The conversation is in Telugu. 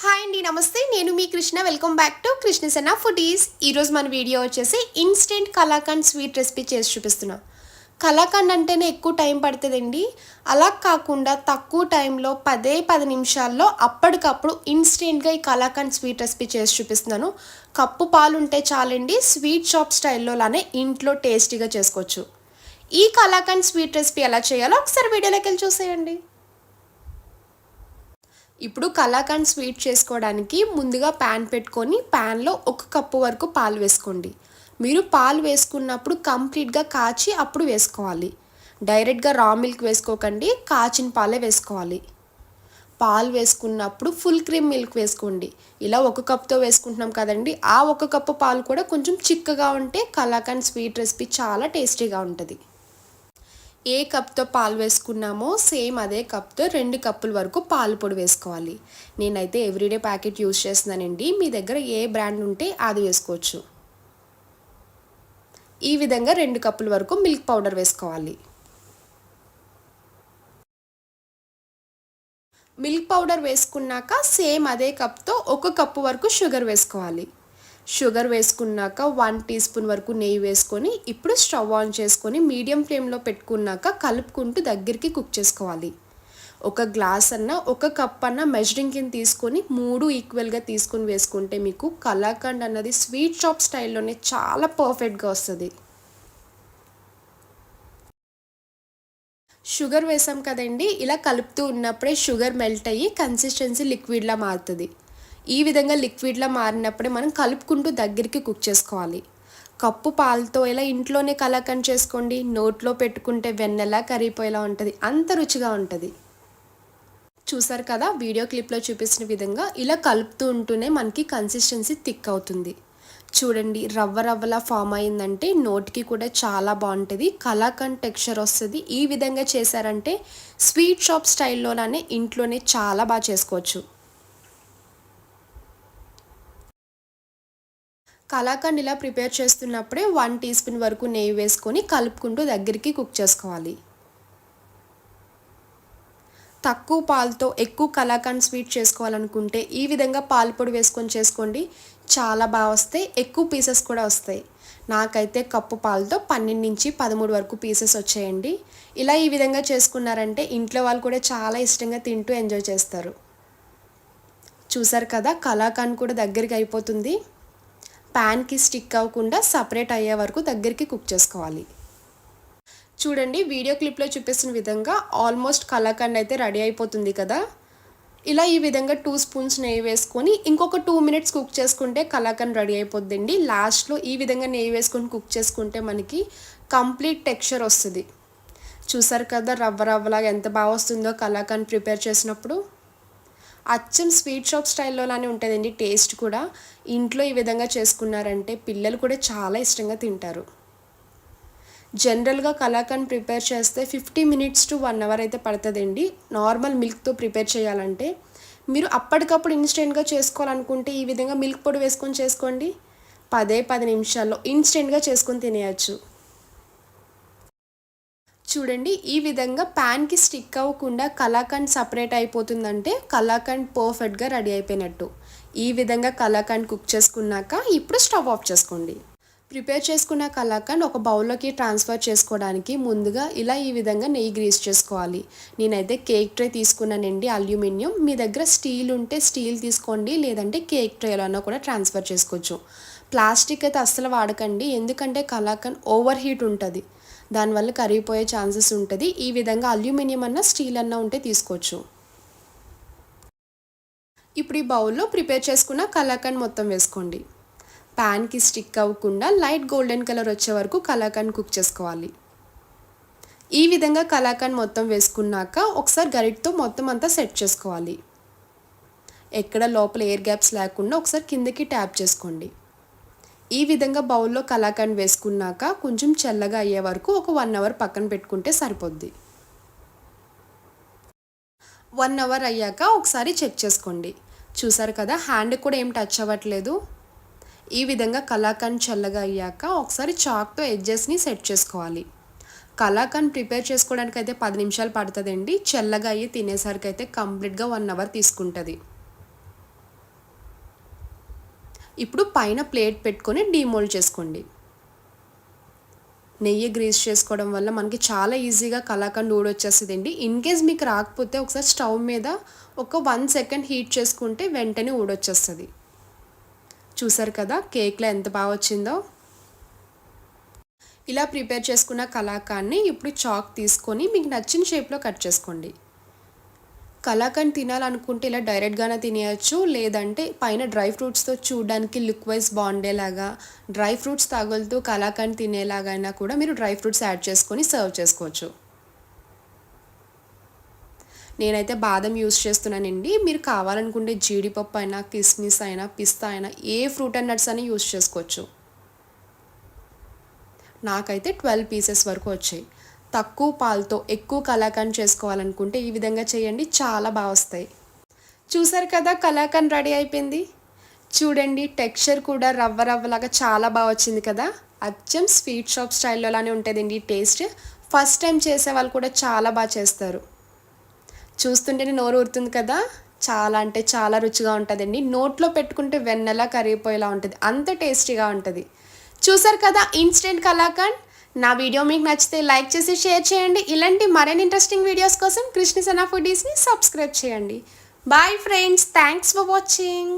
హాయ్ అండి, నమస్తే. నేను మీ కృష్ణ. వెల్కమ్ బ్యాక్ టు కృష్ణసన్న ఫుడీస్. ఈరోజు మన వీడియో వచ్చేసి ఇన్స్టెంట్ కలాకండ్ స్వీట్ రెసిపీ చేసి చూపిస్తున్నా. కలాకండ్ అంటేనే ఎక్కువ టైం పడుతుందండి. అలా కాకుండా తక్కువ టైంలో 10 నిమిషాల్లో అప్పటికప్పుడు ఇన్స్టెంట్గా ఈ కలాకండ్ స్వీట్ రెసిపీ చేసి చూపిస్తున్నాను. కప్పు పాలు ఉంటే చాలండి, స్వీట్ షాప్ స్టైల్లో లానే ఇంట్లో టేస్టీగా చేసుకోవచ్చు. ఈ కలాకండ్ స్వీట్ రెసిపీ ఎలా చేయాలో ఒకసారి వీడియోలోకి వెళ్ళి చూసేయండి. ఇప్పుడు కలాకండ్ స్వీట్ చేసుకోవడానికి ముందుగా ప్యాన్ పెట్టుకొని ప్యాన్లో 1 కప్పు వరకు పాలు వేసుకోండి. మీరు పాలు వేసుకున్నప్పుడు కంప్లీట్గా కాచి అప్పుడు వేసుకోవాలి. డైరెక్ట్గా రా మిల్క్ వేసుకోకండి, కాచిన పాలే వేసుకోవాలి. పాలు వేసుకున్నప్పుడు ఫుల్ క్రీమ్ మిల్క్ వేసుకోండి. ఇలా 1 కప్తో వేసుకుంటున్నాం కదండి, ఆ 1 కప్పు పాలు కూడా కొంచెం చిక్కగా ఉంటే కలాకండ్ స్వీట్ రెసిపీ చాలా టేస్టీగా ఉంటుంది. ఏ కప్తో పాలు వేసుకున్నామో సేమ్ అదే కప్తో 2 కప్పుల వరకు పాలు పొడి వేసుకోవాలి. నేనైతే ఎవ్రీడే ప్యాకెట్ యూస్ చేస్తున్నానండి, మీ దగ్గర ఏ బ్రాండ్ ఉంటే అది వేసుకోవచ్చు. ఈ విధంగా 2 కప్పుల వరకు మిల్క్ పౌడర్ వేసుకోవాలి. మిల్క్ పౌడర్ వేసుకున్నాక సేమ్ అదే కప్తో 1 కప్పు వరకు షుగర్ వేసుకోవాలి. షుగర్ వేసుకున్నాక 1 టీ స్పూన్ వరకు నెయ్యి వేసుకొని ఇప్పుడు స్టవ్ ఆన్ చేసుకొని మీడియం ఫ్లేమ్లో పెట్టుకున్నాక కలుపుకుంటూ దగ్గరికి కుక్ చేసుకోవాలి. 1 గ్లాస్ అన్న 1 కప్ అన్న మెజరింగ్ కింద తీసుకొని 3 ఈక్వల్గా తీసుకొని వేసుకుంటే మీకు కలాకండ్ అన్నది స్వీట్ షాప్ స్టైల్లోనే చాలా పర్ఫెక్ట్గా వస్తుంది. షుగర్ వేసాం కదండి, ఇలా కలుపుతూ ఉన్నప్పుడే షుగర్ మెల్ట్ అయ్యి కన్సిస్టెన్సీ లిక్విడ్లా మారుతుంది. ఈ విధంగా లిక్విడ్లా మారినప్పుడే మనం కలుపుకుంటూ దగ్గరికి కుక్ చేసుకోవాలి. కప్పు పాలతో ఇలా ఇంట్లోనే కలాకండ్ చేసుకోండి, నోట్లో పెట్టుకుంటే వెన్నెలా కరిగిపోయేలా ఉంటుంది, అంత రుచిగా ఉంటుంది. చూసారు కదా, వీడియో క్లిప్లో చూపించిన విధంగా ఇలా కలుపుతూ ఉంటూనే మనకి కన్సిస్టెన్సీ థిక్ అవుతుంది. చూడండి, రవ్వలా ఫామ్ అయిందంటే నోటికి కూడా చాలా బాగుంటుంది, కలాకండ్ టెక్స్చర్ వస్తుంది. ఈ విధంగా చేశారంటే స్వీట్ షాప్ స్టైల్లోనే ఇంట్లోనే చాలా బాగా చేసుకోవచ్చు. కలాకండ్ ఇలా ప్రిపేర్ చేస్తున్నప్పుడే 1 టీ స్పూన్ వరకు నెయ్యి వేసుకొని కలుపుకుంటూ దగ్గరికి కుక్ చేసుకోవాలి. తక్కువ పాలతో ఎక్కువ కలాకండ్ స్వీట్ చేసుకోవాలనుకుంటే ఈ విధంగా పాలు పొడి వేసుకొని చేసుకోండి, చాలా బాగా వస్తాయి, ఎక్కువ పీసెస్ కూడా వస్తాయి. నాకైతే కప్పు పాలతో 12 నుంచి 13 వరకు పీసెస్ వచ్చాయండి. ఇలా ఈ విధంగా చేసుకున్నారంటే ఇంట్లో వాళ్ళు కూడా చాలా ఇష్టంగా తింటూ ఎంజాయ్ చేస్తారు. చూసారు కదా, కలాకండ్ కూడా దగ్గరికి అయిపోతుంది. ప్యాన్కి స్టిక్ అవ్వకుండా సపరేట్ అయ్యే వరకు దగ్గరికి కుక్ చేసుకోవాలి. చూడండి, వీడియో క్లిప్లో చూపిస్తున్న విధంగా ఆల్మోస్ట్ కలాకండ్ అయితే రెడీ అయిపోతుంది కదా. ఇలా ఈ విధంగా 2 స్పూన్స్ నెయ్యి వేసుకొని ఇంకొక 2 మినిట్స్ కుక్ చేసుకుంటే కలాకండ్ రెడీ అయిపోద్దండి. లాస్ట్లో ఈ విధంగా నెయ్యి వేసుకొని కుక్ చేసుకుంటే మనకి కంప్లీట్ టెక్స్చర్ వస్తుంది. చూసారు కదా, రవ్వలాగా ఎంత బాగా వస్తుందో కలాకండ్ ప్రిపేర్ చేసినప్పుడు. అచ్చం స్వీట్ షాప్ స్టైల్లోలానే ఉంటుందండి టేస్ట్ కూడా. ఇంట్లో ఈ విధంగా చేసుకున్నారంటే పిల్లలు కూడా చాలా ఇష్టంగా తింటారు. జనరల్గా కలాకండ్ ప్రిపేర్ చేస్తే 50 మినిట్స్ టు 1 అవర్ అయితే పడుతుందండి. నార్మల్ మిల్క్తో ప్రిపేర్ చేయాలంటే మీరు అప్పటికప్పుడు ఇన్స్టెంట్గా చేసుకోవాలనుకుంటే ఈ విధంగా మిల్క్ పొడి వేసుకొని చేసుకోండి, 10 నిమిషాల్లో ఇన్స్టెంట్గా చేసుకొని తినేయచ్చు. చూడండి, ఈ విధంగా ప్యాన్కి స్టిక్ అవ్వకుండా కలాకండ్ సపరేట్ అయిపోతుందంటే కలాకండ్ పర్ఫెక్ట్గా రెడీ అయిపోయినట్టు. ఈ విధంగా కలాకండ్ కుక్ చేసుకున్నాక ఇప్పుడు స్టవ్ ఆఫ్ చేసుకోండి. ప్రిపేర్ చేసుకున్న కలాకండ్ ఒక బౌల్లోకి ట్రాన్స్ఫర్ చేసుకోవడానికి ముందుగా ఇలా ఈ విధంగా నెయ్యి గ్రీస్ చేసుకోవాలి. నేనైతే కేక్ ట్రే తీసుకున్నానండి, అల్యూమినియం. మీ దగ్గర స్టీల్ ఉంటే స్టీల్ తీసుకోండి, లేదంటే కేక్ ట్రేలోనో కూడా ట్రాన్స్ఫర్ చేసుకోవచ్చు. ప్లాస్టిక్ అయితే అస్సలు వాడకండి, ఎందుకంటే కలాకండ్ ఓవర్ హీట్ ఉంటుంది, దానివల్ల కరిగిపోయే ఛాన్సెస్ ఉంటుంది. ఈ విధంగా అల్యూమినియం అన్న స్టీల్ అన్న ఉంటే తీసుకోవచ్చు. ఇప్పుడు ఈ బౌల్లో ప్రిపేర్ చేసుకున్న కలాకండ్ మొత్తం వేసుకోండి. ప్యాన్కి స్టిక్ అవ్వకుండా లైట్ గోల్డెన్ కలర్ వచ్చే వరకు కలాకండ్ కుక్ చేసుకోవాలి. ఈ విధంగా కలాకండ్ మొత్తం వేసుకున్నాక ఒకసారి గరిటతో మొత్తం అంతా సెట్ చేసుకోవాలి. ఎక్కడ లోపల ఎయిర్ గ్యాప్స్ లేకుండా ఒకసారి కిందకి ట్యాప్ చేసుకోండి. ఈ విధంగా బౌల్లో కలాకండ్ వేసుకున్నాక కొంచెం చల్లగా అయ్యే వరకు ఒక 1 అవర్ పక్కన పెట్టుకుంటే సరిపోద్ది. 1 అవర్ అయ్యాక ఒకసారి చెక్ చేసుకోండి. చూసారు కదా, హ్యాండ్ కూడా ఏం టచ్ అవ్వట్లేదు. ఈ విధంగా కలాకండ్ చల్లగా అయ్యాక ఒకసారి చాక్తో ఎడ్జెస్ని సెట్ చేసుకోవాలి. కలాకండ్ ప్రిపేర్ చేసుకోవడానికి అయితే 10 నిమిషాలు పడుతుందండి, చల్లగా అయ్యి తినేసరికి అయితే కంప్లీట్గా 1 అవర్ తీసుకుంటుంది. ఇప్పుడు పైన ప్లేట్ పెట్టుకొని డీమోల్డ్ చేసుకోండి. నెయ్యి గ్రీస్ చేసుకోవడం వల్ల మనకి చాలా ఈజీగా కలాకండ్ ఊడొచ్చేస్తుందండి. ఇన్ కేస్ మీకు రాకపోతే ఒకసారి స్టవ్ మీద ఒక 1 సెకండ్ హీట్ చేసుకుంటే వెంటనే ఊడొచ్చేస్తుంది. చూసారు కదా కేక్లో ఎంత బాగా వచ్చిందో. ఇలా ప్రిపేర్ చేసుకున్న కలాకాండ్ని ఇప్పుడు చాక్ తీసుకొని మీకు నచ్చిన షేప్లో కట్ చేసుకోండి. కలాకండ్ తినాలనుకుంటే ఇలా డైరెక్ట్గానే తినేయచ్చు, లేదంటే పైన డ్రై ఫ్రూట్స్తో చూడడానికి లుక్ వైజ్ బాగుండేలాగా డ్రై ఫ్రూట్స్ తగులుతూ కలాకండ్ తినేలాగైనా కూడా మీరు డ్రై ఫ్రూట్స్ యాడ్ చేసుకొని సర్వ్ చేసుకోవచ్చు. నేనైతే బాదం యూస్ చేస్తున్నానండి. మీరు కావాలనుకుంటే జీడిపప్పు అయినా, కిస్మిస్ అయినా, పిస్తా అయినా ఏ ఫ్రూట్ అండ్ నట్స్ అని యూస్ చేసుకోవచ్చు. నాకైతే 12 పీసెస్ వరకు వచ్చాయి. తక్కువ పాలతో ఎక్కువ కలాకండ్ చేసుకోవాలనుకుంటే ఈ విధంగా చేయండి, చాలా బాగా వస్తాయి. చూసారు కదా కలాకండ్ రెడీ అయిపోయింది. చూడండి టెక్స్చర్ కూడా రవ్వ రవ్వలాగా చాలా బాగా వచ్చింది కదా. అచ్చం స్వీట్ షాప్ స్టైల్లోలానే ఉంటుందండి టేస్ట్. ఫస్ట్ టైం చేసే వాళ్ళు కూడా చాలా బాగా చేస్తారు. చూస్తుంటేనే నోరు ఊరుతుంది కదా. చాలా అంటే చాలా రుచిగా ఉంటుందండి. నోట్లో పెట్టుకుంటే వెన్నెలా కరిగిపోయేలా ఉంటుంది, అంత టేస్టీగా ఉంటుంది. చూసారు కదా ఇన్స్టెంట్ కలాకండ్. నా వీడియో మీకు నచ్చితే లైక్ చేసి షేర్ చేయండి. ఇలాంటి మరిన్ని ఇంట్రెస్టింగ్ వీడియోస్ కోసం కృష్ణ సనా ఫుడీస్ని సబ్స్క్రైబ్ చేయండి. Bye friends, thanks for watching.